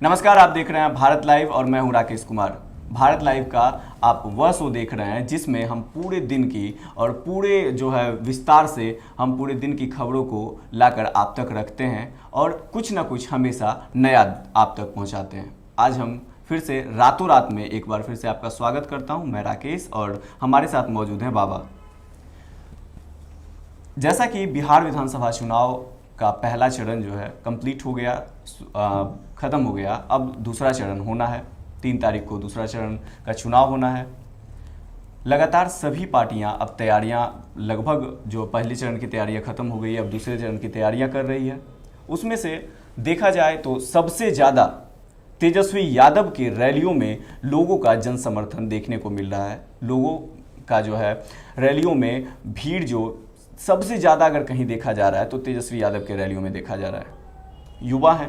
नमस्कार, आप देख रहे हैं भारत लाइव और मैं हूं राकेश कुमार। भारत लाइव का आप वह शो देख रहे हैं जिसमें हम पूरे दिन की और पूरे विस्तार से हम पूरे दिन की खबरों को लाकर आप तक रखते हैं और कुछ ना कुछ हमेशा नया आप तक पहुंचाते हैं। आज हम फिर से रातों रात में एक बार फिर से आपका स्वागत करता हूं। मैं राकेश और हमारे साथ मौजूद हैं बाबा। जैसा कि बिहार विधानसभा चुनाव का पहला चरण कंप्लीट हो गया, ख़त्म हो गया, अब दूसरा चरण होना है। 3 तारीख को दूसरा चरण का चुनाव होना है। लगातार सभी पार्टियां अब तैयारियां, लगभग जो पहले चरण की तैयारियां ख़त्म हो गई, अब दूसरे चरण की तैयारियां कर रही है। उसमें से देखा जाए तो सबसे ज़्यादा तेजस्वी यादव की रैलियों में लोगों का जन समर्थन देखने को मिल रहा है। लोगों का रैलियों में भीड़ सबसे ज़्यादा अगर कहीं देखा जा रहा है तो तेजस्वी यादव के रैलियों में देखा जा रहा है। युवा हैं,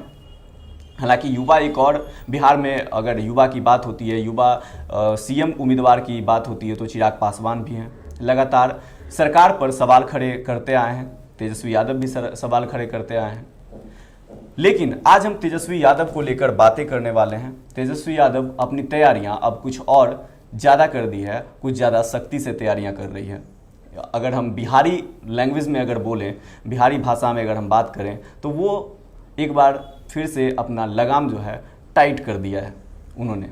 हालांकि युवा एक और, बिहार में अगर युवा की बात होती है, युवा सीएम उम्मीदवार की बात होती है तो चिराग पासवान भी हैं। लगातार सरकार पर सवाल खड़े करते आए हैं, तेजस्वी यादव भी सवाल खड़े करते आए हैं। लेकिन आज हम तेजस्वी यादव को लेकर बातें करने वाले हैं। तेजस्वी यादव अपनी तैयारियां अब कुछ और ज़्यादा कर दी है, कुछ ज़्यादा सख्ती से तैयारियां कर रही है। अगर हम बिहारी लैंग्वेज में अगर बोलें, बिहारी भाषा में अगर हम बात करें तो वो एक बार फिर से अपना लगाम टाइट कर दिया है उन्होंने।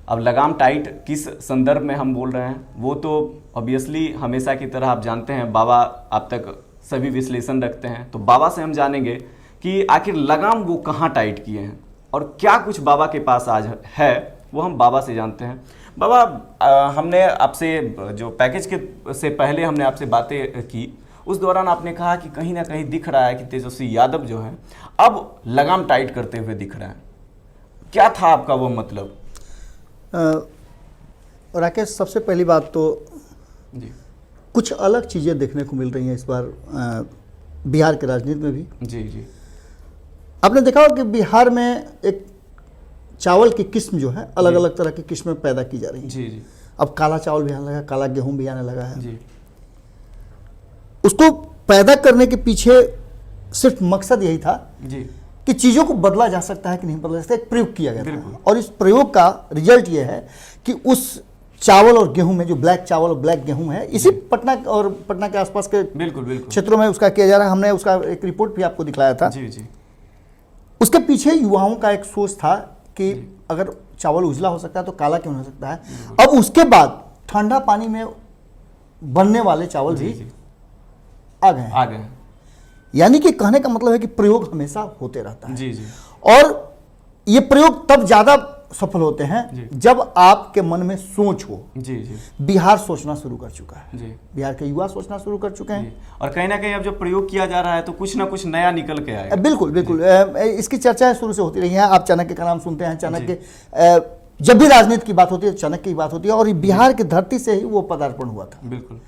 अब लगाम टाइट किस संदर्भ में हम बोल रहे हैं वो तो ऑब्वियसली हमेशा की तरह आप जानते हैं, बाबा आप तक सभी विश्लेषण रखते हैं, तो बाबा से हम जानेंगे कि आखिर लगाम वो कहाँ टाइट किए हैं और क्या कुछ बाबा के पास आज है, वो हम बाबा से जानते हैं। बाबा, हमने आपसे जो पैकेज के से पहले हमने आपसे बातें की, उस दौरान आपने कहा कि कहीं ना कहीं दिख रहा है कि तेजस्वी यादव अब लगाम टाइट करते हुए दिख रहे हैं। क्या था आपका वो मतलब? राकेश, सबसे पहली बात तो जी, कुछ अलग चीज़ें देखने को मिल रही हैं इस बार बिहार की राजनीति में भी। जी जी, आपने देखा हो कि बिहार में एक चावल की किस्म अलग अलग तरह की किस्में पैदा की जा रही हैं। जी जी, अब काला चावल भी आने लगा, काला गेहूं भी आने लगा है। जी, उसको पैदा करने के पीछे सिर्फ मकसद यही था जी, कि चीज़ों को बदला जा सकता है कि नहीं बदला जा सकता, एक प्रयोग किया गया था। और इस प्रयोग का रिजल्ट ये है कि उस चावल और गेहूं में, जो ब्लैक चावल और ब्लैक गेहूं है, इसी पटना और पटना के आसपास के बिल्कुल बिल्कुल क्षेत्रों में उसका किया जा रहा है। हमने उसका एक रिपोर्ट भी आपको दिखलाया था। जी जी, उसके पीछे युवाओं का एक सोच था कि अगर चावल उजला हो सकता है तो काला क्यों नहीं हो सकता है। अब उसके बाद ठंडा पानी में बनने वाले चावल भी आ गए। यानी कि कहने का मतलब है कि प्रयोग हमेशा होते रहता है। जी जी, और ये प्रयोग तब ज्यादा सफल होते हैं जब आपके मन में सोच हो। जी जी, बिहार सोचना शुरू कर चुका है। जी, बिहार के युवा सोचना शुरू कर चुके हैं। और कहीं ना कहीं अब जो प्रयोग किया जा रहा है तो कुछ ना कुछ नया निकल के आएगा। बिल्कुल बिल्कुल, इसकी चर्चाएं शुरू से होती रही हैं। आप चाणक्य का नाम सुनते हैं। चाणक्य, जब भी राजनीति की बात होती है चाणक्य की बात होती है, और बिहार की धरती से ही वो पदार्पण हुआ था। बिल्कुल।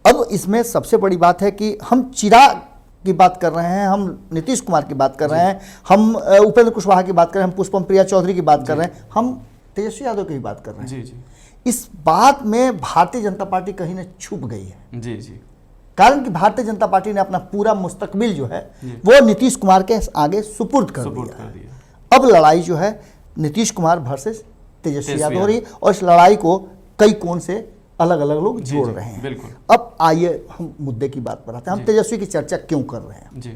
अब इसमें सबसे बड़ी बात है कि हम चिराग की बात कर रहे हैं, हम नीतीश कुमार की बात कर रहे हैं, हम उपेंद्र कुशवाहा की बात कर रहे हैं, हम पुष्पम प्रिया चौधरी की बात कर रहे हैं, हम तेजस्वी यादव की बात कर रहे हैं। जी जी, इस बात में भारतीय जनता पार्टी कहीं न छुप गई है। जी जी, कारण कि भारतीय जनता पार्टी ने अपना पूरा मुस्तकबिल वो नीतीश कुमार के आगे सुपुर्द कर दिया। अब लड़ाई नीतीश कुमार वर्सेस तेजस्वी यादव हो रही है, और इस लड़ाई को कई कोण से अलग अलग लोग जोड़ रहे हैं। बिल्कुल। अब आइए हम मुद्दे की बात पर आते हैं। हम तेजस्वी की चर्चा क्यों कर रहे हैं? जी,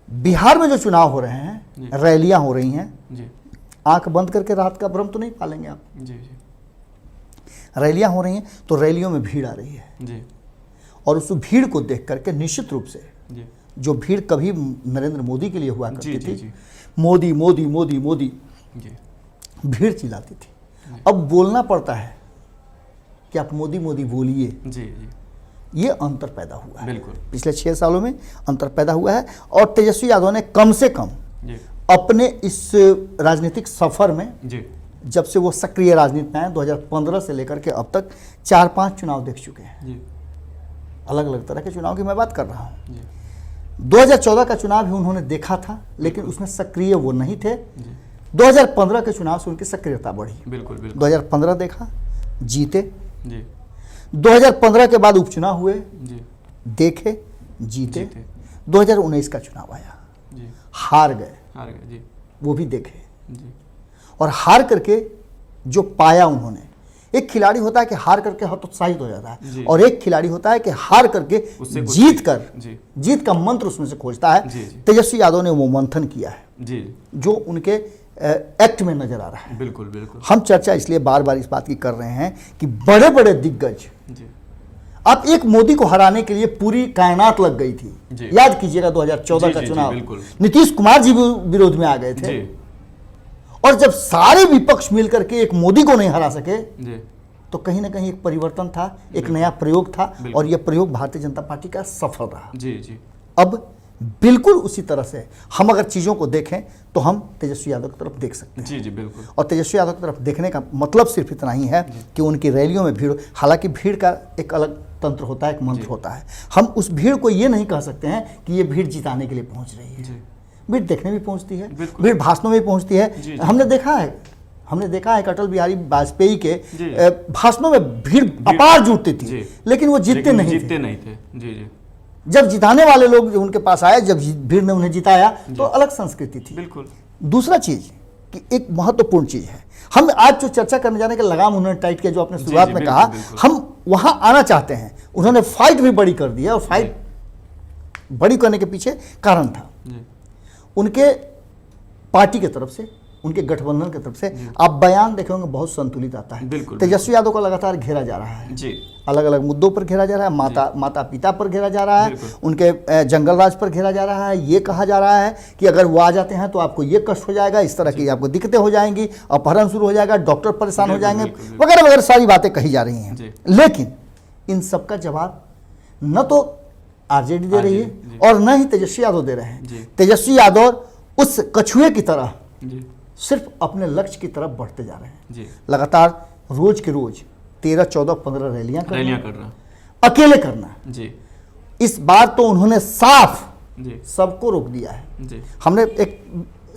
बिहार में जो चुनाव हो रहे हैं, रैलियां हो रही हैं, जी, आंख बंद करके रात का भ्रम तो नहीं पालेंगे आप। जी जी, रैलियां हो रही हैं तो रैलियों में भीड़ आ रही है, जी, और उस भीड़ को देख करके निश्चित रूप से जी, जो भीड़ कभी नरेंद्र मोदी के लिए हुआ करती जी, थी, मोदी मोदी मोदी मोदी, जी, भीड़ चिल्लाती थी। अब बोलना पड़ता है कि आप मोदी मोदी बोलिए। जी जी, ये अंतर पैदा हुआ है। बिल्कुल। पिछले 6 सालों में अंतर पैदा हुआ है, और तेजस्वी यादव ने कम से कम अपने इस राजनीतिक सफर में, जब से वो सक्रिय राजनीति में आए 2015 से लेकर के अब तक 4-5 चुनाव देख चुके हैं। अलग अलग तरह के चुनाव की मैं बात कर रहा हूँ। 2014 का चुनाव भी उन्होंने देखा था, लेकिन उसमें सक्रिय वो नहीं थे। 2015 के चुनाव से उनकी सक्रियता बढ़ी। बिल्कुल बिल्कुल। 2015 देखा, जीते। जी। 2015 के बाद उपचुनाव हुए, जी, देखे, जीते। 2019 का चुनाव आया, जी, हार गए। जी, वो भी देखे जी और हार करके जो पाया उन्होंने। एक खिलाड़ी होता है कि हार करके हतोत्साहित हो जाता जी। है और एक खिलाड़ी होता है कि हार करके उससे कुछ जी जीत का मंत्र उसमें से खोजता है। जी, जी। तेजस्वी यादव ने वो मंथन किया है जी जो उनके एक्ट में नजर आ रहा है। बिल्कुल बिल्कुल हम चर्चा इसलिए बार बार इस बात की कर रहे हैं कि बड़े बड़े दिग्गज, जी अब एक मोदी को हराने के लिए पूरी कायनात लग गई थी। जी। याद कीजिएगा 2014 जी, का जी, चुनाव, बिल्कुल। नीतीश कुमार जी भी विरोध में आ गए थे जी और जब सारे विपक्ष मिलकर के एक मोदी को नहीं हरा सके जी तो कहीं ना कहीं एक परिवर्तन था, एक नया प्रयोग था बिल्कुल। और यह प्रयोग भारतीय जनता पार्टी का सफल रहा। जी जी अब बिल्कुल उसी तरह से हम अगर चीज़ों को देखें तो हम तेजस्वी यादव की तरफ देख सकते हैं। जी जी बिल्कुल। और तेजस्वी यादव की तरफ देखने का मतलब सिर्फ इतना ही है कि उनकी रैलियों में भीड़, हालांकि भीड़ का एक अलग तंत्र होता है, एक मंत्र होता है। हम उस भीड़ को ये नहीं कह सकते हैं कि ये भीड़ जिताने के लिए पहुंच रही है। जी भीड़ देखने भी पहुंचती है, बिल्कुल। भीड़ भाषणों में भी पहुंचती है। जी, जी। हमने देखा है कि अटल बिहारी वाजपेयी के जी। भाषणों में भीड़ अपार जुटती थी, जी। लेकिन वो जीतते लेकिन नहीं जीतते थे। नहीं थे। जी जी जब जिताने वाले लोग जो उनके पास आए, जब भीड़ ने उन्हें जिताया तो अलग संस्कृति थी। बिल्कुल। दूसरा चीज कि एक महत्वपूर्ण चीज है, हम आज जो चर्चा करने जाने के लगाम उन्होंने टाइट किया, जो आपने जी, शुरुआत जी, में बिल्कुल, कहा, बिल्कुल। हम वहां आना चाहते हैं। उन्होंने फाइट भी बड़ी कर दी है और फाइट बड़ी करने के पीछे कारण था जी उनके पार्टी की तरफ से, उनके गठबंधन की तरफ से। आप बयान देखेंगे बहुत संतुलित आता है। बिल्कुल, तेजस्वी यादव को लगातार घेरा जा रहा है, जी अलग अलग मुद्दों पर घेरा जा रहा है, माता पिता पर घेरा जा रहा है, बिल्कुल। उनके जंगल राज पर घेरा जा रहा है। ये कहा जा रहा है कि अगर वो आ जाते हैं तो आपको ये कष्ट हो जाएगा, इस तरह की आपको दिक्कतें हो जाएंगी, अपहरण शुरू हो जाएगा, डॉक्टर परेशान हो बिल्कुल, जाएंगे, बिल्कुल, बिल्कुल। वगैरह वगैरह सारी बातें कही जा रही हैं। जी। लेकिन इन सब का जवाब न तो आरजेडी दे रही है जी। और न ही तेजस्वी यादव दे रहे जी। हैं। तेजस्वी यादव उस कछुए की तरह जी सिर्फ अपने लक्ष्य की तरफ बढ़ते जा रहे हैं। जी लगातार रोज के रोज 13, 14, 15 रैलियां रैलियां करना, कर रहा। अकेले करना। जी इस बार तो उन्होंने साफ जी सबको रोक दिया है। जी हमने एक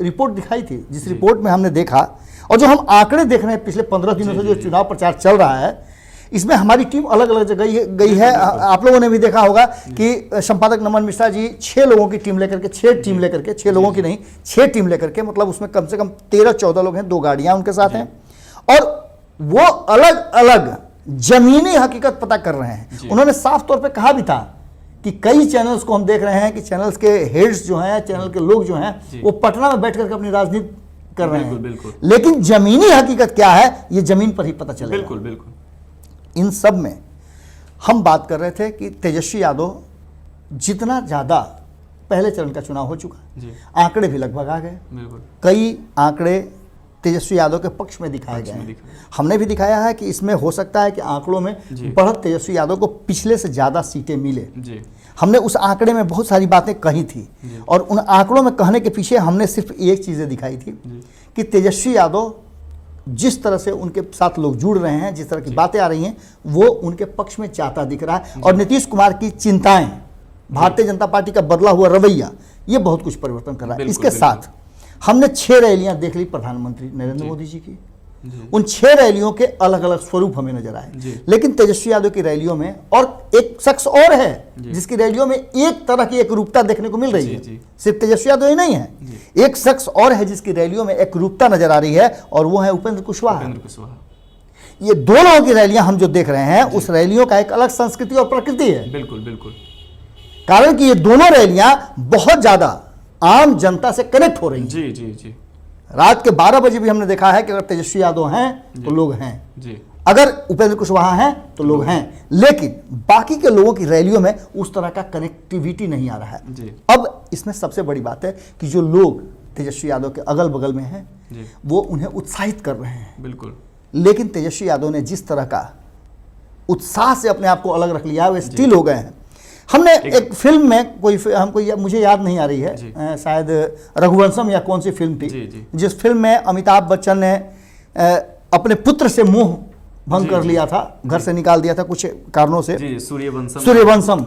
रिपोर्ट दिखाई थी, जिस रिपोर्ट में हमने देखा, और जो हम आंकड़े देख रहे हैं पिछले 15 दिनों से जो चुनाव प्रचार चल रहा है, इसमें हमारी टीम अलग अलग जगह गई है। आप लोगों ने भी देखा होगा कि संपादक नमन मिश्रा जी 6 लोगों की टीम लेकर के, 6 टीम लेकर के, 6 लोगों की नहीं 6 टीम लेकर के, मतलब उसमें कम से कम 13-14 लोग हैं, 2 गाड़ियां उनके साथ हैं, और वो अलग अलग जमीनी हकीकत पता कर रहे हैं। उन्होंने साफ तौर पे कहा भी था कि कई चैनल्स को हम देख रहे हैं कि चैनल्स के हेड्स जो हैं, चैनल के लोग जो हैं, वो पटना में बैठ करके अपनी राजनीति कर रहे हैं। बिल्कुल। लेकिन जमीनी हकीकत क्या है, ये जमीन पर ही पता चलेगा। बिल्कुल बिल्कुल। इन सब में हम बात कर रहे थे कि तेजस्वी यादव जितना ज़्यादा, पहले चरण का चुनाव हो चुका, जी आंकड़े भी लगभग आ गए, बिल्कुल। कई आंकड़े तेजस्वी यादव के पक्ष में दिखाए गए हैं। हमने भी दिखाया है कि इसमें हो सकता है कि आंकड़ों में जी। बढ़त तेजस्वी यादव को पिछले से ज़्यादा सीटें मिले। जी हमने उस आंकड़े में बहुत सारी बातें कही थी और उन आंकड़ों में कहने के पीछे हमने सिर्फ एक चीज़ें दिखाई थी कि तेजस्वी यादव जिस तरह से उनके साथ लोग जुड़ रहे हैं, जिस तरह की बातें आ रही हैं, वो उनके पक्ष में जाता दिख रहा है। और नीतीश कुमार की चिंताएं, भारतीय जनता पार्टी का बदला हुआ रवैया, ये बहुत कुछ परिवर्तन कर रहा है। बिल्कुल, इसके साथ हमने 6 रैलियां देख ली प्रधानमंत्री नरेंद्र मोदी जी की। उन 6 रैलियों के अलग अलग स्वरूप हमें नजर आए, लेकिन तेजस्वी यादव की रैलियों में, और एक शख्स और है जिसकी रैलियों में एक तरह की एक रूपता देखने को मिल रही है, सिर्फ तेजस्वी यादव ही नहीं है, एक शख्स और है जिसकी रैलियों में एक रूपता नजर आ रही है, और वो है उपेंद्र कुशवाहा। ये दो लोगों की रैलियां हम जो देख रहे हैं, उस रैलियों का एक अलग संस्कृति और प्रकृति है। बिल्कुल बिल्कुल। कारण कि ये दोनों रैलियां बहुत ज्यादा आम जनता से कनेक्ट हो रही हैं। जी जी जी रात के 12 बजे भी हमने देखा है कि अगर तेजस्वी यादव हैं तो लोग हैं, जी अगर उपेंद्र कुशवाहा हैं तो लोग हैं, लेकिन बाकी के लोगों की रैलियों में उस तरह का कनेक्टिविटी नहीं आ रहा है। जी। अब इसमें सबसे बड़ी बात है कि जो लोग तेजस्वी यादव के अगल बगल में हैं, जी वो उन्हें उत्साहित कर रहे हैं। बिल्कुल। लेकिन तेजस्वी यादव ने जिस तरह का उत्साह से अपने आप को अलग रख लिया, वे स्टिल हो गए हैं। हमने एक फिल्म में मुझे याद नहीं आ रही है, शायद रघुवंशम या कौन सी फिल्म थी, जिस फिल्म में अमिताभ बच्चन ने अपने पुत्र से मोह भंग कर लिया था, घर से निकाल दिया था कुछ कारणों से। सूर्यवंशम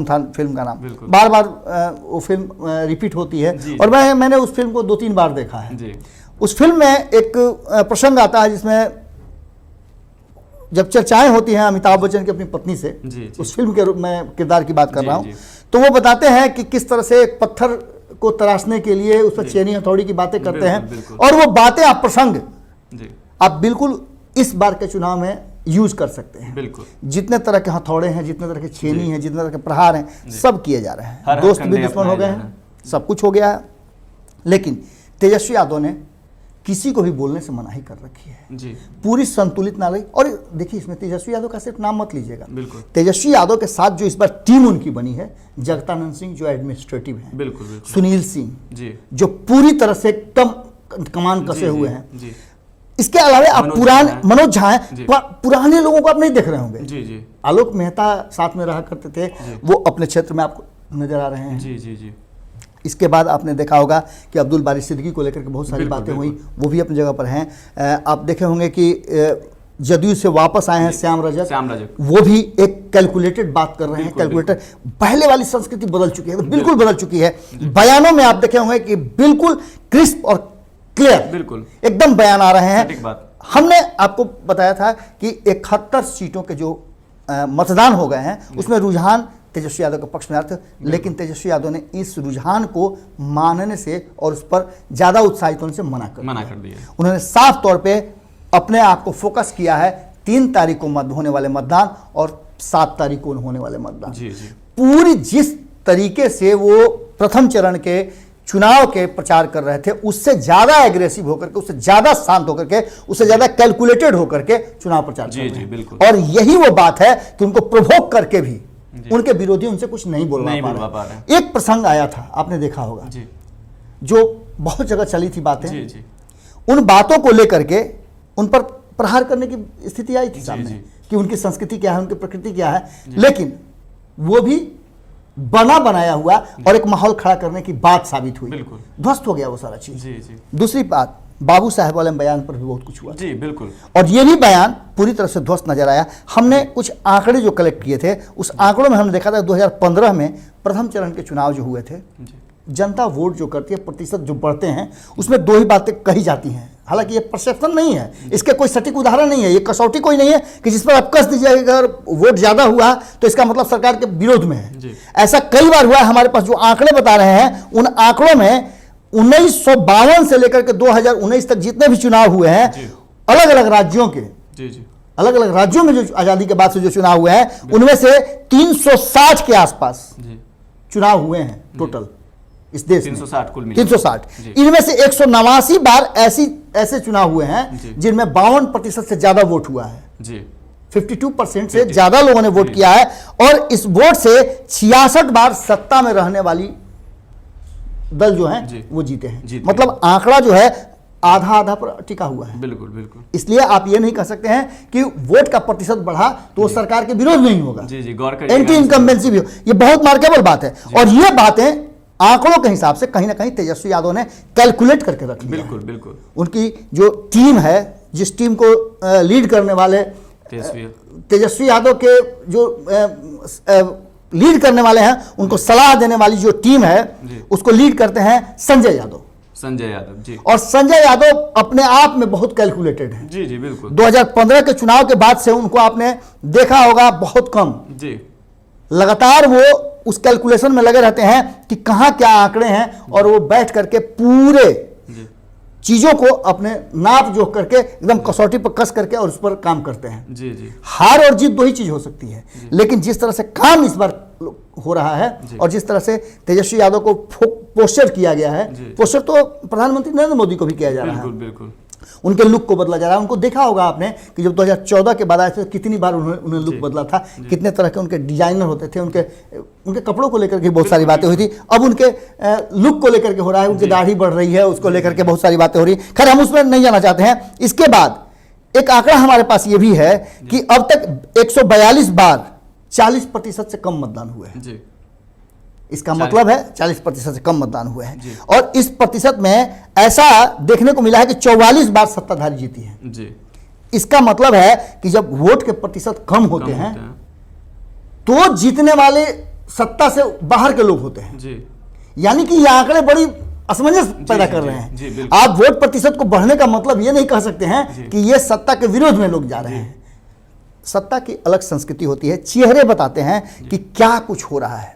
था फिल्म का नाम। बार बार वो फिल्म रिपीट होती है और मैंने उस फिल्म को 2-3 बार देखा है। उस फिल्म में एक प्रसंग आता है जिसमें जब चर्चाएं होती हैं अमिताभ बच्चन की अपनी पत्नी से, उस फिल्म के मैं किरदार की बात कर रहा हूं, तो वो बताते हैं कि किस तरह से एक पत्थर को तराशने के लिए उस पर चेनी हथौड़ी की बातें करते हैं, बिल्कुल। और वो बातें आप प्रसंग जी आप बिल्कुल इस बार के चुनाव में यूज कर सकते हैं। बिल्कुल। जितने तरह के हथौड़े हैं, जितने तरह के छेनी हैं, जितने तरह के प्रहार हैं, सब किए जा रहे हैं। हर दोस्त भी हथकंडे दुश्मन हो गए अपनाए जा हैं, सब कुछ हो गया है। लेकिन तेजस्वी यादव ने किसी को भी बोलने से मनाही कर रखी है। जी पूरी संतुलित नागरिक। और देखिए, इसमें तेजस्वी यादव का सिर्फ नाम मत लीजिएगा, बिल्कुल तेजस्वी यादव के साथ जो इस बार टीम उनकी बनी है, जगतानंद सिंह जो एडमिनिस्ट्रेटिव हैं, बिल्कुल बिल्कुल। सुनील सिंह जी जो पूरी तरह से एकदम कमान कसे जी, हुए जी, हैं, जी इसके अलावा आप मनोज पुराने झा हैं। मनोज झा हैं, जी। पुराने लोगों को आप नहीं देख रहे होंगे। जी जी आलोक मेहता साथ में रहा करते थे, वो अपने क्षेत्र में आपको नजर आ रहे हैं। जी जी जी इसके बाद आपने देखा होगा कि अब्दुल बारी सिद्दीकी को लेकर के बहुत सारी बिल्कुल, बातें हुई, बिल्कुल। वो भी अपनी जगह पर हैं। आप देखे होंगे कि जदयू से वापस आए हैं श्याम रजक, वो भी एक कैलकुलेटेड बात कर रहे हैं। बिल्कुल, कैलकुलेटर, पहले वाली संस्कृति बदल चुकी है, बिल्कुल बदल चुकी है। बयानों में आप देखे होंगे कि बिल्कुल क्रिस्प और क्लियर बिल्कुल एकदम बयान आ रहे हैं। सटीक बात। हमने आपको बताया था कि 71 सीटों के जो मतदान हो गए हैं, उसमें रुझान तेजस्वी यादव के पक्ष में आया था, लेकिन तेजस्वी यादव ने इस रुझान को मानने से और उस पर ज़्यादा उत्साहित होने से मना कर दिया। उन्होंने साफ तौर पे अपने आप को फोकस किया है 3 तारीख को होने वाले मतदान और 7 तारीख को होने वाले मतदान। जी जी पूरी जिस तरीके से वो प्रथम चरण के चुनाव के प्रचार कर रहे थे, उससे ज्यादा एग्रेसिव होकर के, उससे ज्यादा शांत होकर के, उससे ज्यादा कैलकुलेटेड होकर के चुनाव प्रचार कर रहे हैं। बिल्कुल। और यही वो बात है कि उनको प्रोवोक करके भी उनके विरोधी उनसे कुछ नहीं बोलवा पा रहे। एक प्रसंग आया था, आपने देखा होगा, जी जो बहुत जगह चली थी बातें, जी जी उन बातों को लेकर के उन पर प्रहार करने की स्थिति आई थी सामने जी। कि उनकी संस्कृति क्या है, उनकी प्रकृति क्या है, लेकिन वो भी बना बनाया हुआ और एक माहौल खड़ा करने की बात साबित हुई। बिल्कुल। ध्वस्त हो गया वो सारा चीज। जी जी दूसरी बात, बाबू साहब वाले बयान पर भी बहुत कुछ हुआ जी बिल्कुल। और ये भी बयान पूरी तरह से ध्वस्त नजर आया। हमने कुछ आंकड़े जो कलेक्ट किए थे, उस आंकड़ों में हमने देखा था 2015 में प्रथम चरण के चुनाव जो हुए थे, जनता वोट जो करती है, प्रतिशत जो बढ़ते हैं, उसमें 2 ही बातें कही जाती हैं। हालांकि ये परसेप्शन नहीं है, इसके कोई सटीक उदाहरण नहीं है, ये कसौटी कोई नहीं है कि जिस पर आप कस दीजिए अगर वोट ज्यादा हुआ तो इसका मतलब सरकार के विरोध में है। ऐसा कई बार हुआ है। हमारे पास जो आंकड़े बता रहे हैं, उन आंकड़ों में 1952 से लेकर के 2019 तक जितने भी चुनाव हुए हैं, अलग अलग राज्यों के, अलग अलग राज्यों में जो आजादी के बाद से जो चुनाव हुए हैं, उनमें से 360 के आसपास चुनाव हुए हैं टोटल इस देश में। 360 कुल मिला। 360। इनमें से 189 बार ऐसे चुनाव हुए हैं जिनमें 52% से ज्यादा वोट हुआ है। जी 52% से ज्यादा लोगों ने वोट किया है, और इस वोट से 66 बार सत्ता में रहने वाली दल जो है वो जीते हैं। मतलब आंकड़ा जो है आधा आधा पर टिका हुआ है। बिल्कुल बिल्कुल। इसलिए आप ये नहीं कह सकते हैं कि वोट का प्रतिशत बढ़ा तो वो सरकार के विरोध नहीं होगा। जी जी, गौर करिए। एंटी इनकम्बेंसी भी हो, ये बहुत मार्केबल बात है। और ये बातें आंकड़ों के हिसाब से कहीं ना कहीं तेजस्वी यादव ने कैलकुलेट करके रखी। बिल्कुल बिल्कुल। उनकी जो टीम है, जिस टीम को लीड करने वाले तेजस्वी यादव के जो लीड करने वाले हैं, उनको सलाह देने वाली जो टीम है, उसको लीड करते हैं संजय यादव जी। और संजय यादव अपने आप में बहुत कैलकुलेटेड है। जी जी बिल्कुल। 2015 के चुनाव के बाद से उनको आपने देखा होगा बहुत कम जी, लगातार वो उस कैलकुलेशन में लगे रहते हैं कि कहां क्या आंकड़े हैं, और वो बैठ करके पूरे चीजों को अपने नाप जोख करके एकदम कसौटी पर कस करके और उस पर काम करते हैं। जी जी। हार और जीत 2 ही चीज हो सकती है, लेकिन जिस तरह से काम इस बार हो रहा है और जिस तरह से तेजस्वी यादव को पोस्टर किया गया है, पोस्टर तो प्रधानमंत्री नरेंद्र मोदी को भी किया जा रहा है। बिल्कुल। उनके लुक को बदला जा रहा है। उनको देखा होगा आपने कि जब 2014 के बाद आए थे, कितनी बार उन्होंने लुक बदला था, कितने तरह के उनके डिजाइनर होते थे, उनके कपड़ों को लेकर के बहुत सारी बातें हुई थी। अब उनके लुक को लेकर के हो रहा है, उनकी दाढ़ी बढ़ रही है, उसको लेकर के बहुत सारी बातें हो रही। खैर, हम उसमें नहीं जाना चाहते हैं। इसके बाद एक आंकड़ा हमारे पास ये भी है कि अब तक 142 बार 40% से कम मतदान हुए हैं। इसका मतलब है 40% से कम मतदान हुए हैं, और इस प्रतिशत में ऐसा देखने को मिला है कि 44 बार सत्ताधारी जीती है जी। इसका मतलब है कि जब वोट के प्रतिशत कम होते हैं तो जीतने वाले सत्ता से बाहर के लोग होते हैं जी। यानी कि ये आंकड़े बड़ी असमंजस पैदा कर रहे हैं। आप वोट प्रतिशत को बढ़ने का मतलब ये नहीं कह सकते हैं कि ये सत्ता के विरोध में लोग जा रहे हैं। सत्ता की अलग संस्कृति होती है, चेहरे बताते हैं कि क्या कुछ हो रहा है।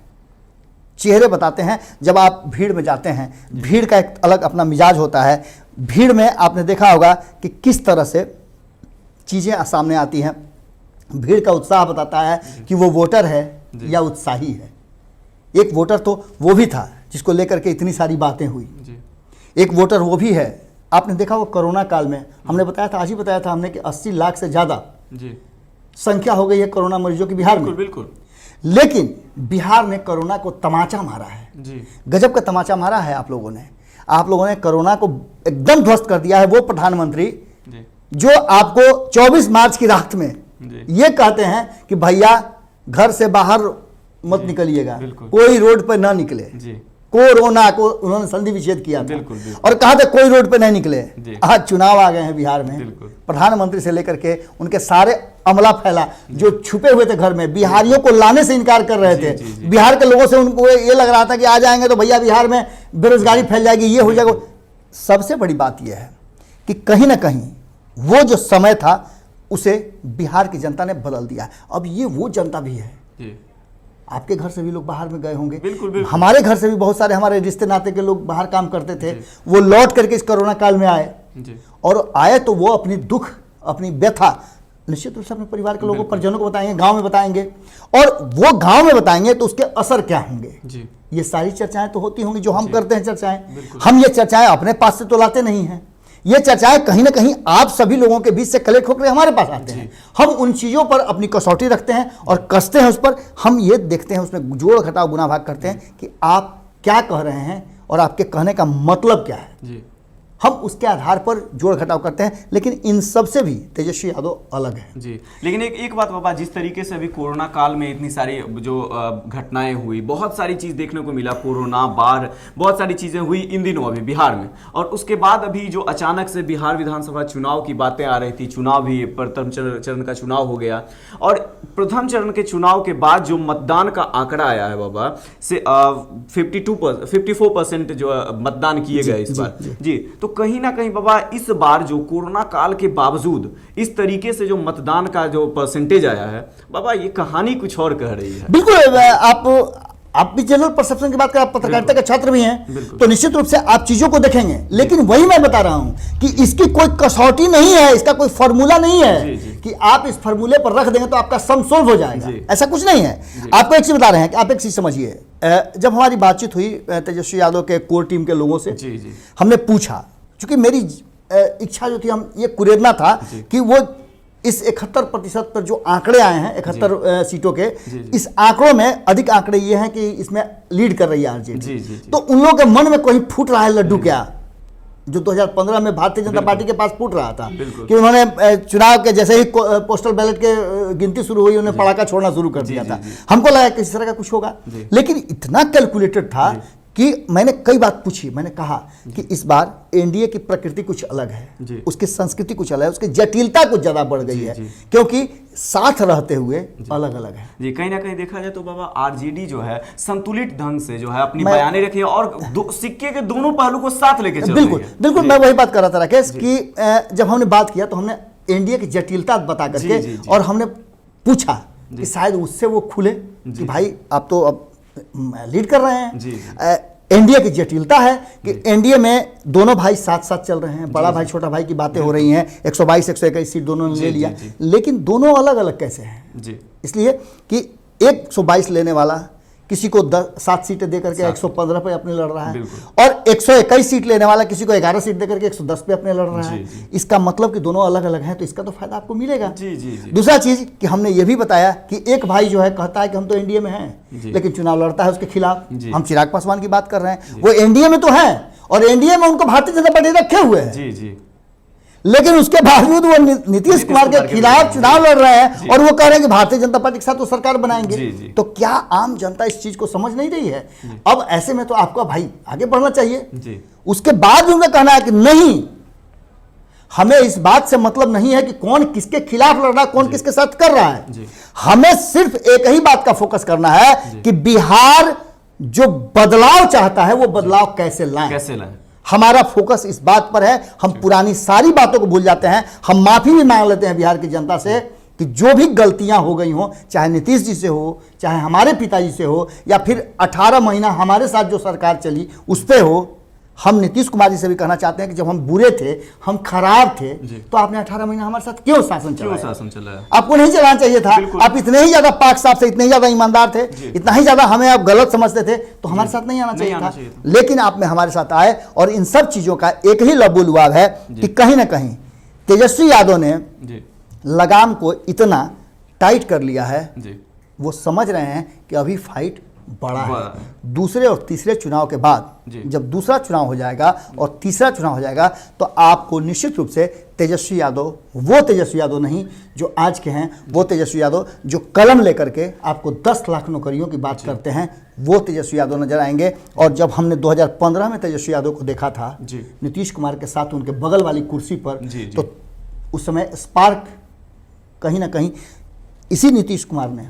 चेहरे बताते हैं। जब आप भीड़ में जाते हैं, भीड़ का एक अलग अपना मिजाज होता है। भीड़ में आपने देखा होगा कि किस तरह से चीज़ें सामने आती हैं। भीड़ का उत्साह बताता है कि वो वोटर है या उत्साही है। एक वोटर तो वो भी था जिसको लेकर के इतनी सारी बातें हुई। एक वोटर वो भी है, आपने देखा वो कोरोना काल में हमने बताया था, आज ही बताया था हमने कि 80 लाख से ज़्यादा संख्या हो गई है कोरोना मरीजों की बिहार में। बिल्कुल। लेकिन बिहार ने कोरोना को तमाचा मारा है जी। गजब का तमाचा मारा है आप लोगों ने कोरोना को एकदम ध्वस्त कर दिया है। वो प्रधानमंत्री जी। जो आपको 24 मार्च की रात में ये कहते हैं कि भैया घर से बाहर मत निकलिएगा, कोई रोड पर ना निकले जी। कोरोना को उन्होंने संधि विच्छेद किया था और कहा था कोई रोड पे नहीं निकले। आज चुनाव आ गए हैं बिहार में, प्रधानमंत्री से लेकर के उनके सारे अमला फैला जो छुपे हुए थे घर में, बिहारियों को लाने से इनकार कर रहे थे। बिहार के लोगों से उनको ये लग रहा था कि आ जाएंगे तो भैया बिहार में बेरोजगारी फैल जाएगी, ये हो जाएगा। सबसे बड़ी बात यह है कि कहीं ना कहीं वो जो समय था उसे बिहार की जनता ने बदल दिया। अब ये वो जनता भी है, आपके घर से भी लोग बाहर में गए होंगे, बिल्कुल। हमारे घर से भी बहुत सारे हमारे रिश्ते नाते के लोग बाहर काम करते थे, वो लौट करके इस कोरोना काल में आए और आए तो वो अपनी दुख, अपनी व्यथा निश्चित रूप से अपने परिवार के लोगों, परिजनों को बताएंगे, गांव में बताएंगे। और वो गांव में बताएंगे तो उसके असर क्या होंगे, ये सारी चर्चाएं तो होती होंगी जो हम करते हैं चर्चाएं। हम ये चर्चाएं अपने पास से तो लाते नहीं हैं, ये चर्चाएं कहीं ना कहीं आप सभी लोगों के बीच से कलेक्ट होकर हमारे पास आते हैं। हम उन चीज़ों पर अपनी कसौटी रखते हैं और कसते हैं उस पर। हम ये देखते हैं, उसमें जोड़ घटाव गुना भाग करते हैं कि आप क्या कह रहे हैं और आपके कहने का मतलब क्या है। हम उसके आधार पर जोड़ घटाव करते हैं। लेकिन इन सब से भी तेजस्वी यादव अलग है जी। लेकिन एक बात बाबा, जिस तरीके से अभी कोरोना काल में इतनी सारी जो घटनाएं हुई, बहुत सारी चीज़ देखने को मिला, कोरोना, बाढ़, बहुत सारी चीज़ें हुई इन दिनों अभी बिहार में। और उसके बाद अभी जो अचानक से बिहार विधानसभा चुनाव की बातें आ रही थी, चुनाव भी प्रथम चरण का चुनाव हो गया और प्रथम चरण के चुनाव के बाद जो मतदान का आंकड़ा आया है बाबा से 54% जो मतदान किए गए इस बार जी। तो कहीं ना कहीं बाबा इस बार जो कोरोना काल के बावजूद इस तरीके से जो मतदान का जो परसेंटेज आया है बाबा, ये कहानी कुछ और कह रही है। बिल्कुल, आप भी जनरल परसेप्शन की बात करें, आप पत्रकारिता के छात्र भी हैं, तो निश्चित रूप से आप चीजों को देखेंगे। लेकिन वही मैं बता रहा हूं कि इसकी कोई कसौटी नहीं है, इसका कोई फॉर्मूला नहीं है कि आप इस फॉर्मूले पर रख देंगे तो आपका सम सोल्व हो जाएगा, ऐसा कुछ नहीं है। आपको एक चीज बता रहे हैं कि आप एक चीज समझिए। जब हमारी बातचीत हुई तेजस्वी यादव के कोर टीम के लोगों से, हमने पूछा, चूंकि मेरी इच्छा जो थी, हम ये कुरेदना था कि वो इस 71% पर जो आंकड़े आए हैं 71 सीटों के, इस आंकड़ों में अधिक आंकड़े ये हैं कि इसमें लीड कर रही है आरजेडी। तो उन लोगों के मन में कोई फूट रहा है लड्डू क्या, जो 2015 में भारतीय जनता पार्टी के पास फूट रहा था कि उन्होंने चुनाव के जैसे ही पोस्टल बैलेट के गिनती शुरू हुई, उन्होंने पटाखा छोड़ना शुरू कर दिया था। हमको लगा कि इस तरह का कुछ होगा, लेकिन इतना कैलकुलेटेड था कि मैंने कई बात पूछी। मैंने कहा कि इस बार एनडीए की प्रकृति कुछ अलग है, उसकी संस्कृति कुछ अलग है, उसकी जटिलता कुछ ज्यादा बढ़ गई है, क्योंकि साथ रहते हुए अलग अलग है जी। कहीं ना कहीं देखा जाए तो बाबा आरजेडी जो है संतुलित ढंग से जो है अपनी बयानें रखी है और सिक्के के दोनों पहलू को साथ लेके चल रही है। बिल्कुल, मैं वही बात कर रहा था राकेश कि जब हमने बात किया तो हमने एनडीए की जटिलता बता करके और हमने पूछा कि शायद उससे वो खुले कि भाई आप तो अब लीड कर रहे हैं। एनडीए की जटिलता है कि एनडीए में दोनों भाई साथ साथ चल रहे हैं, बड़ा भाई छोटा भाई की बातें हो रही हैं, 122 121 सीट दोनों ने ले लिया, लेकिन दोनों अलग अलग कैसे हैं। इसलिए कि 122 लेने वाला किसी को 7 सीटें देकर के 115 पे अपने लड़ रहा है और 121 सीट लेने वाला किसी को 11 सीट देकर के 110 पे अपने लड़ रहा है। इसका मतलब कि दोनों अलग अलग हैं, तो इसका तो फायदा आपको मिलेगा। दूसरा चीज कि हमने ये भी बताया कि एक भाई जो है कहता है कि हम तो एनडीए में हैं, लेकिन चुनाव लड़ता है उसके खिलाफ। हम चिराग पासवान की बात कर रहे हैं, वो एनडीए में तो है और एनडीए में उनको भारतीय जनता पार्टी रखे हुए हैं, लेकिन उसके बावजूद वो नीतीश कुमार के खिलाफ चुनाव लड़ रहे हैं और वो कह रहे हैं कि भारतीय जनता पार्टी के साथ वो सरकार बनाएंगे। तो क्या आम जनता इस चीज को समझ नहीं रही है? अब ऐसे में तो आपका भाई आगे बढ़ना चाहिए। उसके बाद भी उनका कहना है कि नहीं, हमें इस बात से मतलब नहीं है कि कौन किसके खिलाफ लड़ रहा है, कौन किसके साथ कर रहा है। हमें सिर्फ एक ही बात का फोकस करना है कि बिहार जो बदलाव चाहता है वो बदलाव कैसे लाएं। हमारा फोकस इस बात पर है। हम पुरानी सारी बातों को भूल जाते हैं। हम माफी भी मांग लेते हैं बिहार की जनता से कि जो भी गलतियां हो गई हों, चाहे नीतीश जी से हो, चाहे हमारे पिताजी से हो, या फिर 18 महीना हमारे साथ जो सरकार चली उस पे हो, हम नीतीश कुमार जी से भी कहना चाहते हैं कि जब हम बुरे थे, हम खराब थे, तो आपने 18 महीना हमारे साथ क्यों शासन चलाया? आपको नहीं चलाना चाहिए था। आप इतने ही ज्यादा पाक साफ थे, इतने ही ज्यादा ईमानदार थे, इतना ही ज्यादा हमें आप गलत समझते थे, तो हमारे साथ नहीं आना चाहिए था। लेकिन आप में हमारे साथ आए, और इन सब चीजों का एक ही लबुलुआब है कि कहीं ना कहीं तेजस्वी यादव ने लगाम को इतना टाइट कर लिया है, वो समझ रहे हैं कि अभी फाइट बड़ा है। दूसरे और तीसरे चुनाव के बाद जब दूसरा चुनाव हो जाएगा और तीसरा चुनाव हो जाएगा, तो आपको निश्चित रूप से तेजस्वी यादव, वो तेजस्वी यादव नहीं जो आज के हैं, वो तेजस्वी यादव जो कलम लेकर के आपको 10 लाख नौकरियों की बात करते हैं, वो तेजस्वी यादव नजर आएंगे। और जब हमने 2015 में तेजस्वी यादव को देखा था नीतीश कुमार के साथ उनके बगल वाली कुर्सी पर, तो उस समय स्पार्क कहीं ना कहीं इसी नीतीश कुमार ने,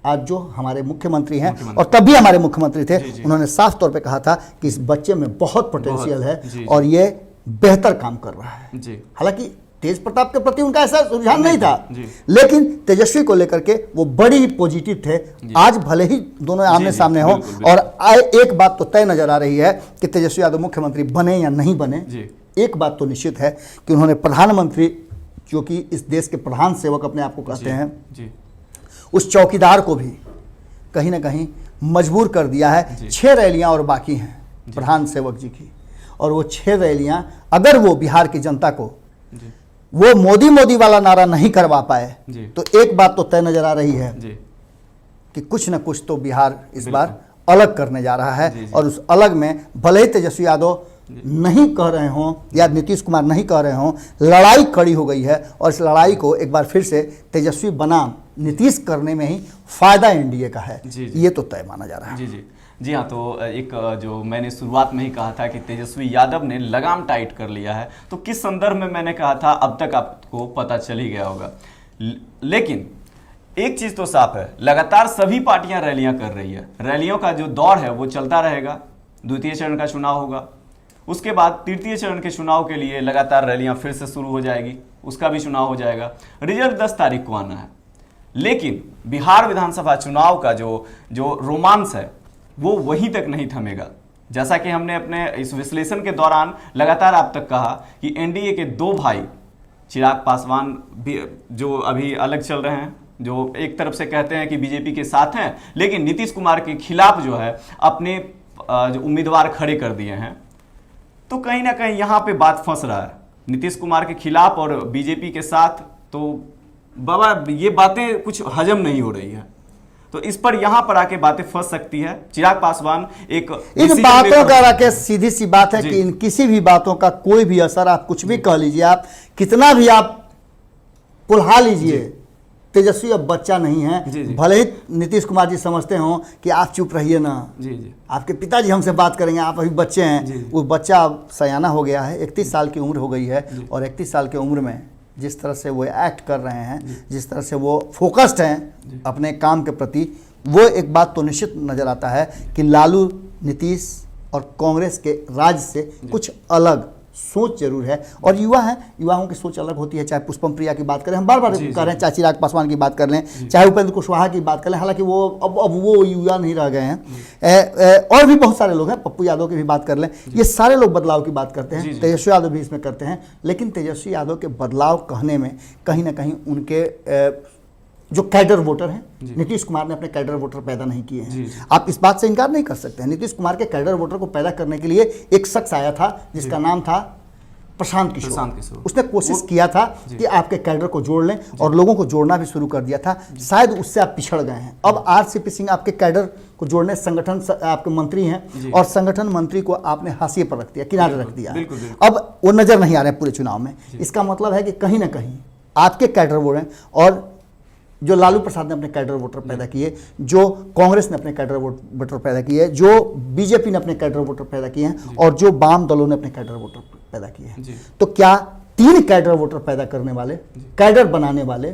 आज जो हमारे मुख्यमंत्री हैं और तब भी हमारे मुख्यमंत्री थे, उन्होंने साफ तौर पे कहा था कि इस बच्चे में बहुत पोटेंशियल है और ये बेहतर काम कर रहा है। हालांकि तेज प्रताप के प्रति उनका ऐसा रुझान नहीं था, लेकिन तेजस्वी को लेकर के वो बड़ी ही पॉजिटिव थे। आज भले ही दोनों आमने सामने हो, और एक बात तो तय नजर आ रही है कि तेजस्वी यादव मुख्यमंत्री बने या नहीं बने, एक बात तो निश्चित है कि उन्होंने प्रधानमंत्री, जो कि इस देश के प्रधान सेवक अपने आप को कहते हैं, उस चौकीदार को भी कहीं ना कहीं मजबूर कर दिया है। 6 रैलियां और बाकी हैं प्रधान सेवक जी की, और वो 6 रैलियां अगर वो बिहार की जनता को वो मोदी मोदी वाला नारा नहीं करवा पाए, तो एक बात तो तय नजर आ रही है कि कुछ न कुछ तो बिहार इस बार अलग करने जा रहा है। और उस अलग में भले ही तेजस्वी यादव नहीं कह रहे हों या नीतीश कुमार नहीं कह रहे हों, लड़ाई खड़ी हो गई है, और इस लड़ाई को एक बार फिर से तेजस्वी बनाम नीतीश करने में ही फायदा एनडीए का है। ये तो तय माना जा रहा है। जी हाँ, तो एक जो मैंने शुरुआत में ही कहा था कि तेजस्वी यादव ने लगाम टाइट कर लिया है, तो किस संदर्भ में मैंने कहा था अब तक आपको पता चल ही गया होगा। लेकिन एक चीज तो साफ है, लगातार सभी पार्टियां रैलियां कर रही है, रैलियों का जो दौर है वो चलता रहेगा। द्वितीय चरण का चुनाव होगा, उसके बाद तृतीय चरण के चुनाव के लिए लगातार रैलियां फिर से शुरू हो जाएगी, उसका भी चुनाव हो जाएगा। रिजल्ट 10 तारीख को आना है, लेकिन बिहार विधानसभा चुनाव का जो रोमांस है वो वहीं तक नहीं थमेगा। जैसा कि हमने अपने इस विश्लेषण के दौरान लगातार आप तक कहा कि एनडीए के 2 भाई चिराग पासवान भी जो अभी अलग चल रहे हैं, जो एक तरफ से कहते हैं कि बीजेपी के साथ हैं, लेकिन नीतीश कुमार के खिलाफ जो है अपने जो उम्मीदवार खड़े कर दिए हैं, तो कहीं ना कहीं यहाँ पे बात फंस रहा है। नीतीश कुमार के खिलाफ और बीजेपी के साथ, तो बाबा ये बातें कुछ हजम नहीं हो रही है, तो इस पर यहाँ पर आके बातें फंस सकती है। चिराग पासवान एक इन बातों का राकेश सीधी सी बात है कि इन किसी भी बातों का कोई भी असर, आप कुछ भी कह लीजिए, आप कितना भी आप पुल्हा लीजिए, तेजस्वी अब बच्चा नहीं है। भले ही नीतीश कुमार जी समझते हो कि आप चुप रहिए ना, आपके पिताजी हमसे बात करेंगे, आप अभी बच्चे हैं, वो बच्चा अब सयाना हो गया है, 31 साल की उम्र हो गई है, और 31 साल की उम्र में जिस तरह से वो एक्ट कर रहे हैं, जिस तरह से वो फोकस्ड हैं अपने काम के प्रति, वो एक बात तो निश्चित नज़र आता है कि लालू, नीतीश और कांग्रेस के राज से कुछ अलग सोच जरूर है। और युवा हैं, युवाओं की सोच अलग होती है। चाहे पुष्पम प्रिया की बात करें, हम बार बार कर रहे हैं, चाहे चिराग पासवान की बात कर लें, चाहे उपेंद्र कुशवाहा की बात कर लें, हालांकि वो अब वो युवा नहीं रह गए हैं, और भी बहुत सारे लोग हैं, पप्पू यादव की भी बात कर लें, ये सारे लोग बदलाव की बात करते हैं, तेजस्वी यादव भी इसमें करते हैं। लेकिन तेजस्वी यादव के बदलाव कहने में कहीं ना कहीं उनके जो कैडर वोटर हैं, नीतीश कुमार ने अपने कैडर वोटर पैदा नहीं किए हैं। आप इस बात से इनकार नहीं कर सकते हैं। नीतीश कुमार के कैडर वोटर को पैदा करने के लिए एक शख्स आया था जिसका नाम था प्रशांत किशोर। उसने कोशिश किया था कि आपके कैडर को जोड़ लें, और लोगों को जोड़ना भी शुरू कर दिया था। शायद उससे आप पिछड़ गए हैं। अब आरसीपी सिंह आपके कैडर को जोड़ने, संगठन आपके मंत्री हैं, और संगठन मंत्री को आपने हाशिए पर रख दिया, किनारे रख दिया। अब वो नजर नहीं आ रहे हैं पूरे चुनाव में। इसका मतलब है कि कहीं ना कहीं आपके कैडर वोट हैं, और जो लालू प्रसाद ने अपने कैडर वोटर पैदा किए, जो कांग्रेस ने अपने कैडर वोटर पैदा किए, जो बीजेपी ने अपने कैडर वोटर पैदा किए हैं, और जो वाम दलों ने अपने कैडर वोटर पैदा किए हैं, तो क्या 3 कैडर वोटर पैदा करने वाले, कैडर बनाने वाले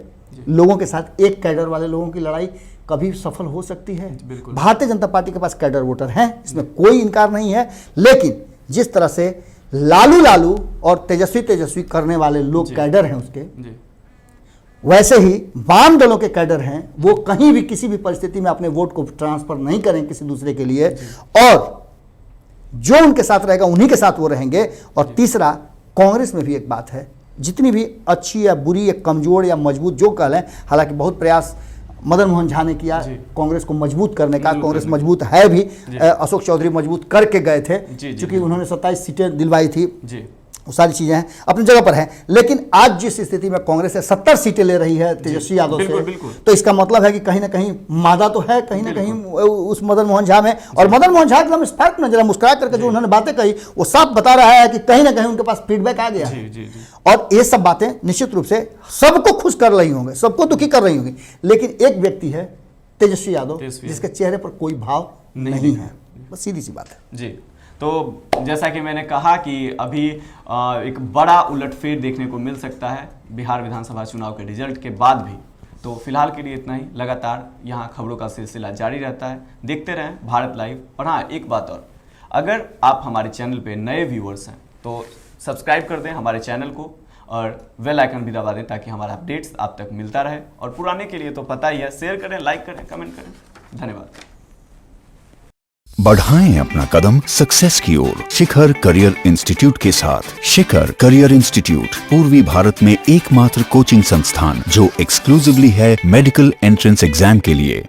लोगों के साथ एक कैडर वाले लोगों की लड़ाई कभी सफल हो सकती है? भारतीय जनता पार्टी के पास कैडर वोटर हैं, इसमें कोई इनकार नहीं है। लेकिन जिस तरह से लालू और तेजस्वी करने वाले लोग कैडर हैं उसके, वैसे ही वाम दलों के कैडर हैं, वो कहीं भी किसी भी परिस्थिति में अपने वोट को ट्रांसफर नहीं करें किसी दूसरे के लिए, और जो उनके साथ रहेगा उन्हीं के साथ वो रहेंगे। और तीसरा, कांग्रेस में भी एक बात है, जितनी भी अच्छी या बुरी या कमजोर या मजबूत जो कह लें, हालांकि बहुत प्रयास मदन मोहन झा ने किया कांग्रेस को मजबूत करने का, कांग्रेस मजबूत है भी, अशोक चौधरी मजबूत करके गए थे क्योंकि उन्होंने 27 सीटें दिलवाई थी, वो सारी चीजें हैं अपनी जगह पर हैं। लेकिन आज जिस स्थिति में कांग्रेस है 70 सीटें ले रही है तेजस्वी यादव से, तो इसका मतलब है कि कहीं ना कहीं मादा तो है कहीं ना कहीं उस मदन मोहन झा में। और मदन मोहन झा एकदम स्पष्ट में जरा मुस्कुरा करके जो उन्होंने बातें कही, वो साफ बता रहा है कि कहीं ना कहीं उनके पास फीडबैक आ गया है। और ये सब बातें निश्चित रूप से सबको खुश कर रही होंगी, सबको दुखी कर रही होंगी, लेकिन एक व्यक्ति है तेजस्वी यादव जिसके चेहरे पर कोई भाव नहीं है, बस सीधी सी बात है जी। तो जैसा कि मैंने कहा कि अभी एक बड़ा उलटफेर देखने को मिल सकता है बिहार विधानसभा चुनाव के रिजल्ट के बाद भी। तो फिलहाल के लिए इतना ही, लगातार यहाँ खबरों का सिलसिला जारी रहता है, देखते रहें भारत लाइव। और हाँ, एक बात और, अगर आप हमारे चैनल पे नए व्यूअर्स हैं तो सब्सक्राइब कर दें हमारे चैनल को और बेल आइकन भी दबा दें ताकि हमारा अपडेट्स आप तक मिलता रहे। और पुराने के लिए तो पता ही है, शेयर करें, लाइक करें, कमेंट करें। धन्यवाद। बढ़ाएं अपना कदम सक्सेस की ओर शिखर करियर इंस्टीट्यूट के साथ। शिखर करियर इंस्टीट्यूट पूर्वी भारत में एकमात्र कोचिंग संस्थान जो एक्सक्लूसिवली है मेडिकल एंट्रेंस एग्जाम के लिए।